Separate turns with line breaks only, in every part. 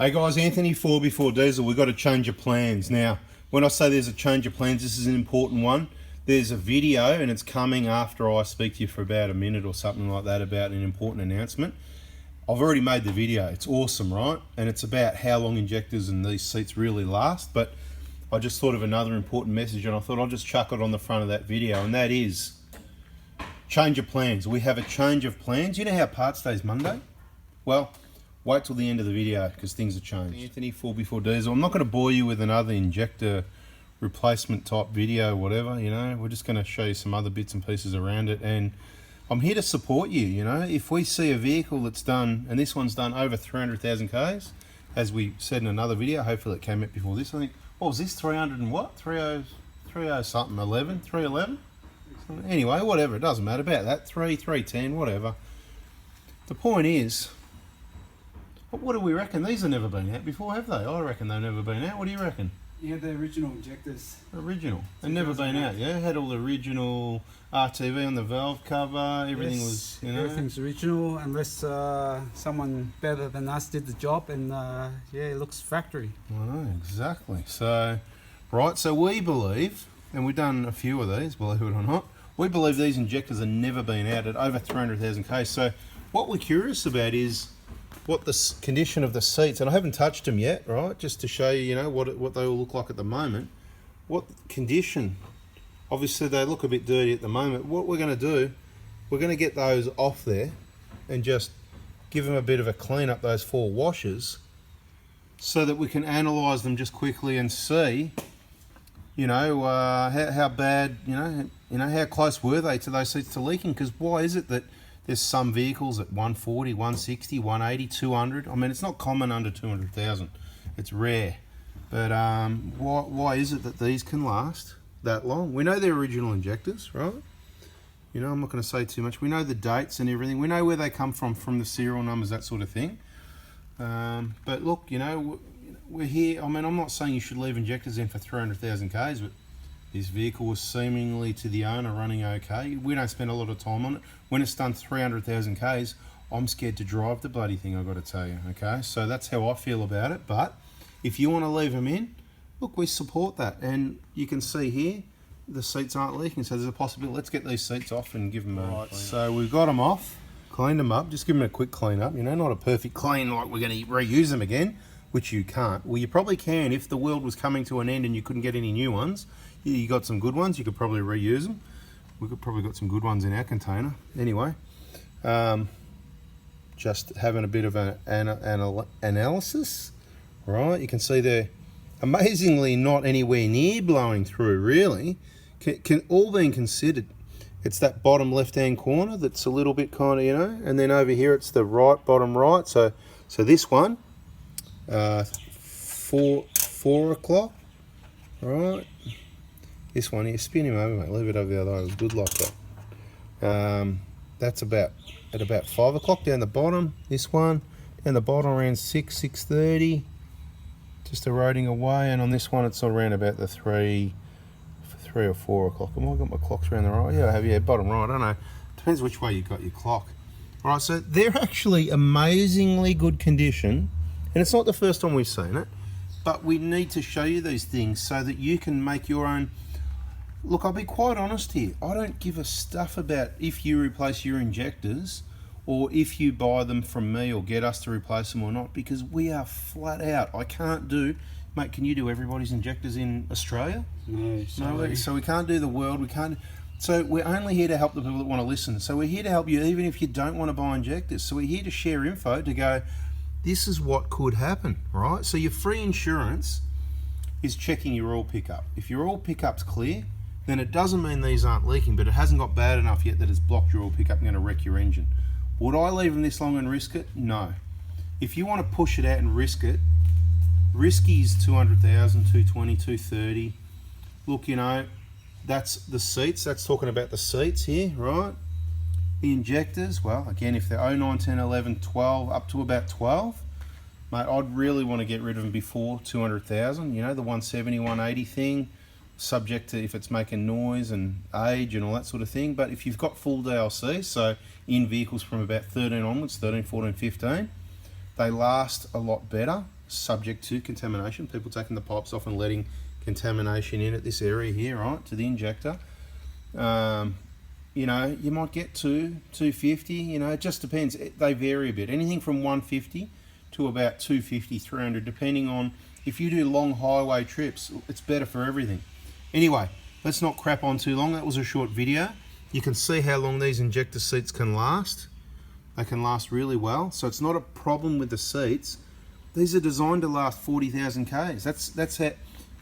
Hey guys, Anthony 4x4 Diesel. We've got a change of plans. Now, when I say there's a change of plans, this is an important one. There's a video and it's coming after I speak to you for about a minute or something like that about an important announcement. I've already made the video. It's awesome, right? And it's about how long injectors and these seats really last. But I just thought of another important message and I thought I'll just chuck it on the front of that video, and that is change of plans. We have a change of plans. You know how parts day's Monday? Well, wait till the end of the video because things have changed. Anthony 4x4 Diesel. I'm not going to bore you with another injector replacement type video, whatever, you know. We're just going to show you some other bits and pieces around it, and I'm here to support you, you know. If we see a vehicle that's done, and this one's done over 300,000 Ks, as we said in another video, hopefully it came out before this, I think, what was this, 300 and what? 30 something, 11, 311? Anyway, whatever, it doesn't matter about that, 310, whatever. The point is, what do we reckon? These have never been out before, have they? I reckon they've never been out. What do you reckon?
Yeah, the original injectors.
Original. They've never been out, yeah? Had all the original RTV on the valve cover, everything was, you know?
Everything's original unless someone better than us did the job, and yeah, it looks factory.
I know, exactly. So, right, so we believe, and we've done a few of these, believe it or not, we believe these injectors have never been out at over 300,000 Ks. So what we're curious about is what the condition of the seats, and I haven't touched them yet, right? Just to show you, you know, what they all look like at the moment. What condition? Obviously they look a bit dirty at the moment. What we're going to do, we're going to get those off there and just give them a bit of a clean up, those 4 washers, so that we can analyse them just quickly and see, you know, how bad, you know, how close were they to those seats to leaking? Because why is it that there's some vehicles at 140, 160, 180, 200? I mean, it's not common under 200,000. It's rare. But why is it that these can last that long? We know they're original injectors, right? You know, I'm not going to say too much. We know the dates and everything. We know where they come from the serial numbers, that sort of thing. But look, you know, we're here. I mean, I'm not saying you should leave injectors in for 300,000 Ks, but this vehicle was seemingly to the owner running okay. We don't spend a lot of time on it. When it's done 300,000 Ks, I'm scared to drive the bloody thing, I've got to tell you, okay? So that's how I feel about it. But if you want to leave them in, look, we support that. And you can see here, the seats aren't leaking, so there's a possibility. Let's get these seats off and give them a clean. So we've got them off, cleaned them up, just give them a quick clean up, you know, not a perfect clean like we're going to reuse them again, which you can't. Well, you probably can if the world was coming to an end and you couldn't get any new ones. You got some good ones, you could probably reuse them. We've probably got some good ones in our container. Anyway, just having a bit of an analysis, right? You can see they're amazingly not anywhere near blowing through, really. Can all being considered. It's that bottom left-hand corner that's a little bit kind of, you know, and then over here it's the right, bottom right. So this one, 4 o'clock, right? This one here, spin him over, mate. Leave it over the other way. It was good like that. That's about at about 5 o'clock down the bottom. This one down the bottom around 6:30, just eroding away. And on this one, it's around about the 3 or 4 o'clock. Have I got my clocks around the right? Yeah, I have. Yeah, bottom right. I don't know. Depends which way you got your clock. All right, so they're actually amazingly good condition, and it's not the first time we've seen it. But we need to show you these things so that you can make your own. Look, I'll be quite honest here. I don't give a stuff about if you replace your injectors or if you buy them from me or get us to replace them or not, because we are flat out. I can't do, mate, can you do everybody's injectors in Australia?
No, sorry.
No, so we can't do the world. We can't. So we're only here to help the people that want to listen. So we're here to help you even if you don't want to buy injectors. So we're here to share info to go, this is what could happen, right? So your free insurance is checking your oil pickup. If your oil pickup's clear, then it doesn't mean these aren't leaking, but it hasn't got bad enough yet that it's blocked your oil pickup and going to wreck your engine. Would I leave them this long and risk it? No. If you want to push it out and risk it, risky is 200,000, 220, 230. Look, you know, that's the seats. That's talking about the seats here, right? The injectors, well, again, if they're 09, 10, 11, 12, up to about 12, mate, I'd really want to get rid of them before 200,000, you know, the 170, 180 thing, subject to if it's making noise and age and all that sort of thing. But if you've got full DLC, so in vehicles from about 13 onwards, 13, 14, 15, they last a lot better. subject to contamination, people taking the pipes off and letting contamination in at this area here, right, to the injector. You know, you might get 250, you know, it just depends. They vary a bit. Anything from 150 to about 250, 300, depending on if you do long highway trips, it's better for everything. Anyway, let's not crap on too long. That was a short video. You can see how long these injector seats can last. They can last really well. So it's not a problem with the seats. These are designed to last 40,000 Ks. That's how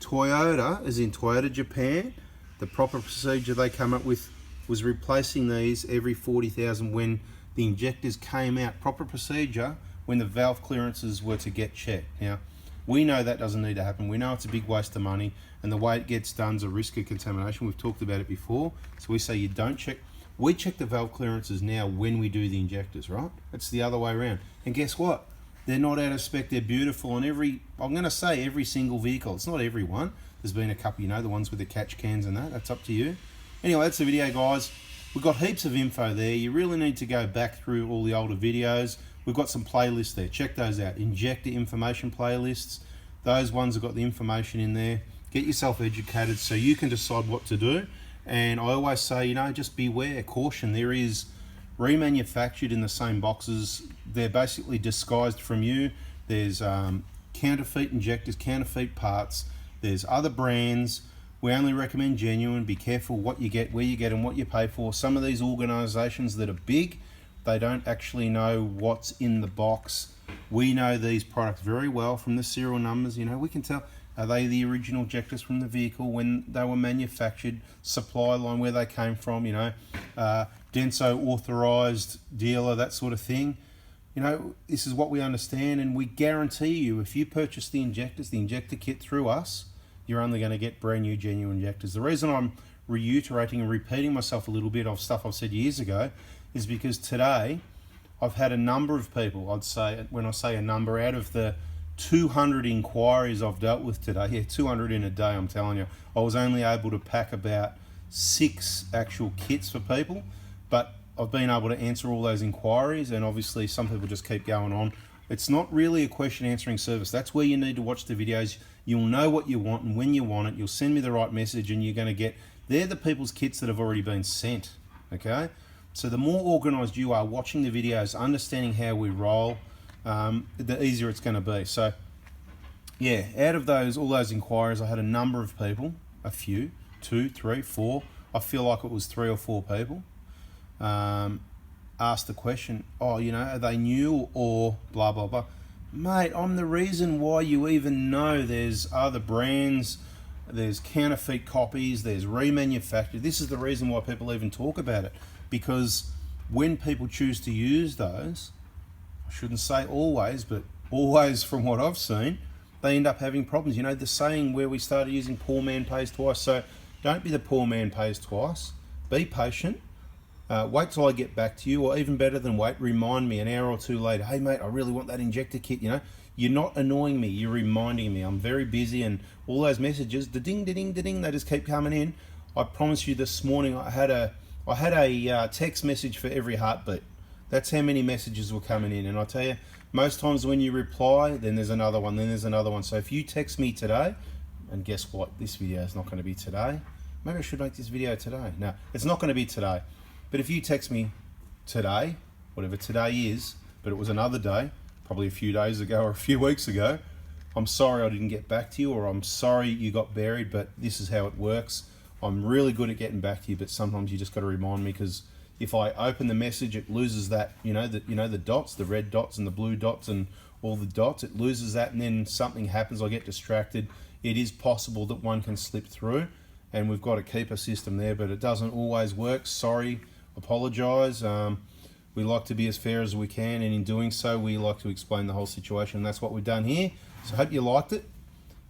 Toyota, as in Toyota Japan, the proper procedure they come up with was replacing these every 40,000 when the injectors came out. Proper procedure when the valve clearances were to get checked. Now, we know that doesn't need to happen. We know it's a big waste of money, and the way it gets done is a risk of contamination. We've talked about it before. So we say you don't check. We check the valve clearances now when we do the injectors, right? It's the other way around. And guess what? They're not out of spec. They're beautiful on I'm going to say every single vehicle. It's not every one. There's been a couple, you know, the ones with the catch cans and that. That's up to you. Anyway, that's the video, guys. We've got heaps of info there. You really need to go back through all the older videos. We've got some playlists there. Check those out. Injector information playlists. Those ones have got the information in there. Get yourself educated so you can decide what to do. And I always say, you know, just beware, caution. There is remanufactured in the same boxes. They're basically disguised from you. There's counterfeit injectors, counterfeit parts. There's other brands. We only recommend genuine. Be careful what you get, where you get, and what you pay for. Some of these organisations that are big, they don't actually know what's in the box. We know these products very well from the serial numbers. You know, we can tell, are they the original injectors from the vehicle, when they were manufactured, supply line, where they came from, you know, Denso authorised dealer, that sort of thing. You know, this is what we understand, and we guarantee you, if you purchase the injectors, the injector kit through us, you're only going to get brand new genuine injectors. The reason I'm reiterating and repeating myself a little bit of stuff I've said years ago is because today I've had a number of people, I'd say, when I say a number, out of the 200 inquiries I've dealt with today, yeah, 200 in a day, I'm telling you, I was only able to pack about 6 actual kits for people, but I've been able to answer all those inquiries, and obviously some people just keep going on. It's not really a question answering service. That's where you need to watch the videos. You'll know what you want, and when you want it, you'll send me the right message, and you're going to get, they're the people's kits that have already been sent, okay? So the more organised you are watching the videos, understanding how we roll, the easier it's going to be. So yeah, out of all those inquiries, I had a number of people, a few, 2, 3, 4, I feel like it was 3 or 4 people, asked the question, oh, you know, are they new or blah, blah, blah. Mate, I'm the reason why you even know there's other brands, there's counterfeit copies, there's remanufactured. This is the reason why people even talk about it, because when people choose to use those, I shouldn't say always, but always from what I've seen, they end up having problems. You know, the saying where we started using poor man pays twice. So don't be the poor man pays twice. Be patient. Wait till I get back to you, or even better than wait, remind me an hour or 2 later. Hey mate, I really want that injector kit. You know, you're not annoying me, you're reminding me. I'm very busy, and all those messages, da-ding, da-ding, da-ding, they just keep coming in. I promise you this morning I had a text message for every heartbeat. That's how many messages were coming in. And I tell you, most times when you reply, then there's another one, then there's another one. So if you text me today, and guess what, this video is not going to be today. Maybe I should make this video today. No, it's not going to be today. But if you text me today, whatever today is, but it was another day, probably a few days ago or a few weeks ago, I'm sorry I didn't get back to you, or I'm sorry you got buried, but this is how it works. I'm really good at getting back to you, but sometimes you just got to remind me, because if I open the message, it loses that, the dots, the red dots and the blue dots and all the dots, it loses that, and then something happens, I get distracted. It is possible that one can slip through, and we've got to keep a system there, but it doesn't always work. Sorry, apologise. We like to be as fair as we can, and in doing so, we like to explain the whole situation. That's what we've done here. So I hope you liked it.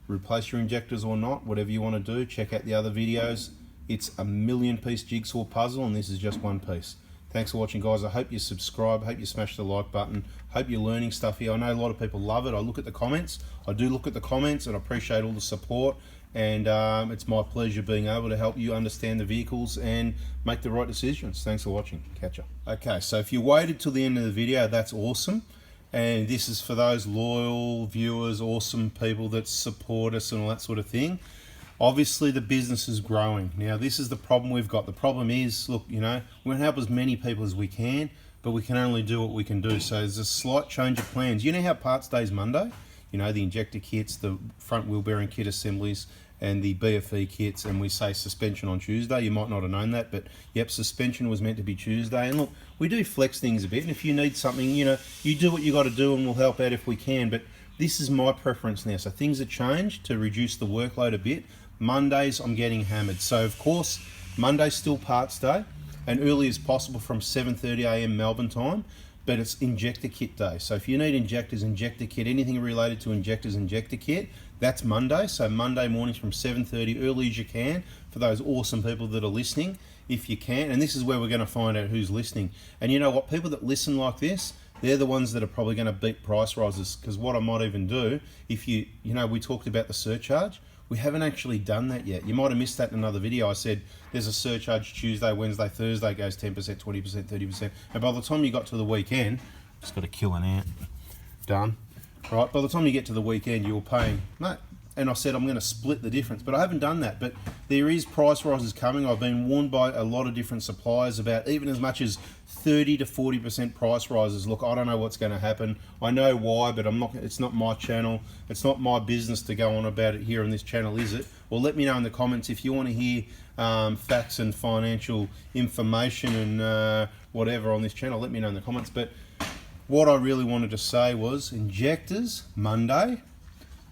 Replace your injectors or not, whatever you want to do, check out the other videos. It's a 1,000,000-piece jigsaw puzzle, and this is just one piece. Thanks for watching, guys. I hope you subscribe, hope you smash the like button, hope you're learning stuff here. I know a lot of people love it. I look at the comments. I do look at the comments, and I appreciate all the support, and it's my pleasure being able to help you understand the vehicles and make the right decisions. Thanks for watching. Catch ya. Okay, so if you waited till the end of the video, that's awesome. And this is for those loyal viewers, awesome people that support us and all that sort of thing. Obviously, the business is growing. Now, this is the problem we've got. The problem is, look, you know, we're going to help as many people as we can, but we can only do what we can do. So there's a slight change of plans. You know how Parts Day is Monday? You know, the injector kits, the front wheel bearing kit assemblies, and the BFE kits, and we say suspension on Tuesday. You might not have known that, but yep, suspension was meant to be Tuesday. And look, we do flex things a bit, and if you need something, you know, you do what you got to do, and we'll help out if we can. But this is my preference now. So things have changed to reduce the workload a bit. Mondays, I'm getting hammered. So of course, Monday's still Parts Day, and early as possible from 7:30 a.m. Melbourne time. But it's injector kit day. So if you need injectors, injector kit, anything related to injectors, injector kit, that's Monday. So Monday mornings from 7:30, early as you can, for those awesome people that are listening, if you can. And this is where we're going to find out who's listening. And you know what? People that listen like this, they're the ones that are probably going to beat price rises. Because what I might even do, if you know, we talked about the surcharge. We haven't actually done that yet. You might have missed that in another video. I said there's a surcharge Tuesday, Wednesday, Thursday goes 10%, 20%, 30%. And by the time you got to the weekend, just got to kill an ant. Done. Right, by the time you get to the weekend, you're paying, no. And I said I'm going to split the difference, but I haven't done that. But there is price rises coming. I've been warned by a lot of different suppliers about even as much as 30 to 40% price rises. Look, I don't know what's going to happen. I know why, but I'm not. It's not my channel. It's not my business to go on about it here on this channel, is it? Well, let me know in the comments if you want to hear facts and financial information and whatever on this channel. Let me know in the comments. But what I really wanted to say was injectors Monday,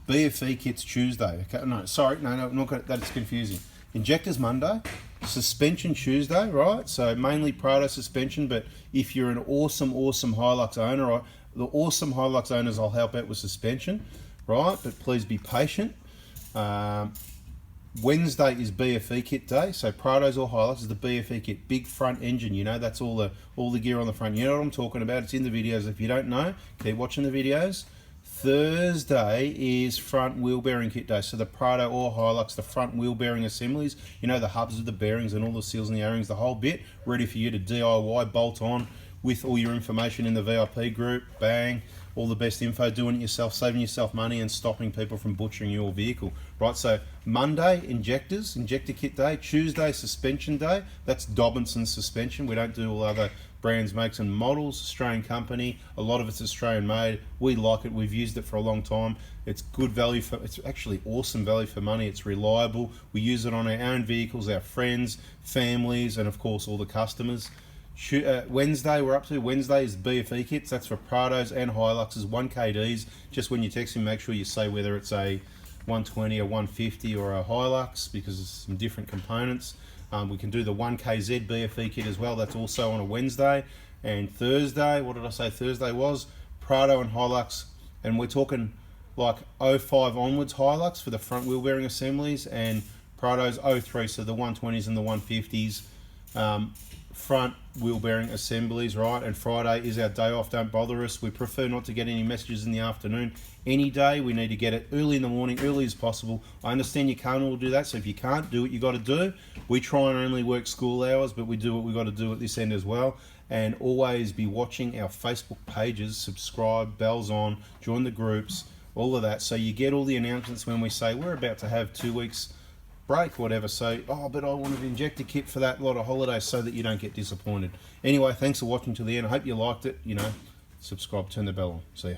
BFE kits Tuesday. Okay, no, sorry, no, I'm not gonna, that's confusing. Injectors Monday, suspension Tuesday, right? So mainly PRADO suspension, but if you're an awesome Hilux owner, right, the awesome Hilux owners I'll help out with suspension, right? But please be patient. Wednesday is BFE kit day, so PRADOs or Hilux is the BFE kit, big front engine. You know, that's all the gear on the front. You know what I'm talking about. It's in the videos. If you don't know, keep watching the videos. Thursday is front wheel bearing kit day. So the PRADO or Hilux, the front wheel bearing assemblies, you know, the hubs of the bearings and all the seals and the O-rings, the whole bit, ready for you to DIY, bolt on with all your information in the VIP group. Bang, all the best info, doing it yourself, saving yourself money and stopping people from butchering your vehicle. Right, so Monday, injectors, injector kit day. Tuesday, suspension day. That's Dobinson's suspension. We don't do all other brands, makes and models. Australian company. A lot of it's Australian made. We like it. We've used it for a long time. It's good value for, it's actually awesome value for money. It's reliable. We use it on our own vehicles, our friends, families, and of course all the customers. Wednesday, we're up to Wednesday is BFE kits. That's for PRADOs and Hiluxes, 1KDs. Just when you text me, make sure you say whether it's a 120, a 150 or a Hilux, because it's some different components. We can do the 1KZ BFE kit as well. That's also on a Wednesday. And Thursday, what did I say Thursday was? PRADO and Hilux. And we're talking like 05 onwards Hilux for the front wheel bearing assemblies, and PRADO's 03, so the 120s and the 150s. Front wheel bearing assemblies, right? And Friday is our day off. Don't bother us. We prefer not to get any messages in the afternoon. Any day we need to get it early in the morning, early as possible. I understand you can't all do that, so if you can't do what you got to do, we try and only work school hours, but we do what we got to do at this end as well. And always be watching our Facebook pages, subscribe, bells on, join the groups, all of that, so you get all the announcements when we say we're about to have 2 weeks break, whatever. So, oh, but I wanted an injector kit for that lot of holidays, so that you don't get disappointed. Anyway, thanks for watching to the end. I hope you liked it. You know, subscribe, turn the bell on. See ya.